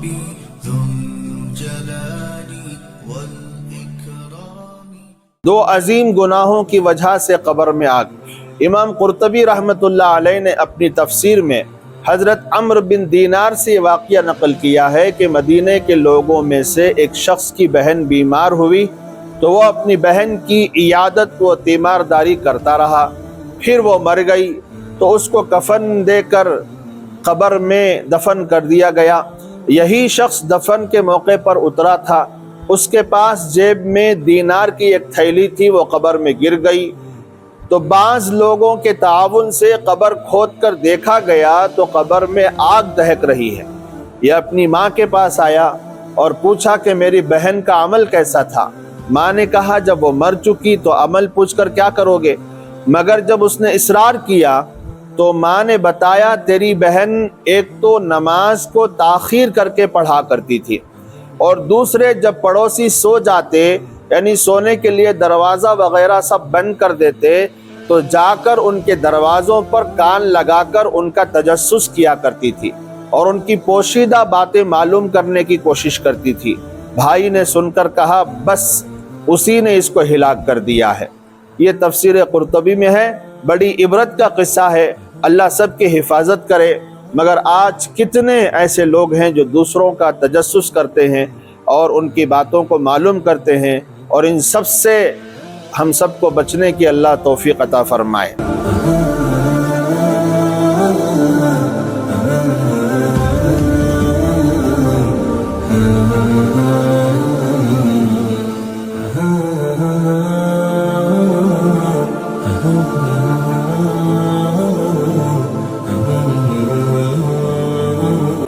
ربي ذو الجلال والإكرام. دو عظیم گناہوں کی وجہ سے قبر میں آگ. امام قرطبی رحمۃ اللہ علیہ نے اپنی تفسیر میں حضرت عمرو بن دینار سے یہ واقعہ نقل کیا ہے کہ مدینے کے لوگوں میں سے ایک شخص کی بہن بیمار ہوئی تو وہ اپنی بہن کی عیادت و تیمارداری کرتا رہا. پھر وہ مر گئی تو اس کو کفن دے کر قبر میں دفن کر دیا گیا. یہی شخص دفن کے موقع پر اترا تھا. اس کے پاس جیب میں دینار کی ایک تھیلی تھی، وہ قبر میں گر گئی. تو بعض لوگوں کے تعاون سے قبر کھود کر دیکھا گیا تو قبر میں آگ دہک رہی ہے. یہ اپنی ماں کے پاس آیا اور پوچھا کہ میری بہن کا عمل کیسا تھا. ماں نے کہا جب وہ مر چکی تو عمل پوچھ کر کیا کرو گے، مگر جب اس نے اصرار کیا تو ماں نے بتایا تیری بہن ایک تو نماز کو تاخیر کر کے پڑھا کرتی تھی، اور دوسرے جب پڑوسی سو جاتے یعنی سونے کے لیے دروازہ وغیرہ سب بند کر دیتے تو جا کر ان کے دروازوں پر کان لگا کر ان کا تجسس کیا کرتی تھی اور ان کی پوشیدہ باتیں معلوم کرنے کی کوشش کرتی تھی. بھائی نے سن کر کہا بس اسی نے اس کو ہلاک کر دیا ہے. یہ تفسیر قرطبی میں ہے. بڑی عبرت کا قصہ ہے. اللہ سب کی حفاظت کرے. مگر آج کتنے ایسے لوگ ہیں جو دوسروں کا تجسس کرتے ہیں اور ان کی باتوں کو معلوم کرتے ہیں، اور ان سب سے ہم سب کو بچنے کی اللہ توفیق عطا فرمائے.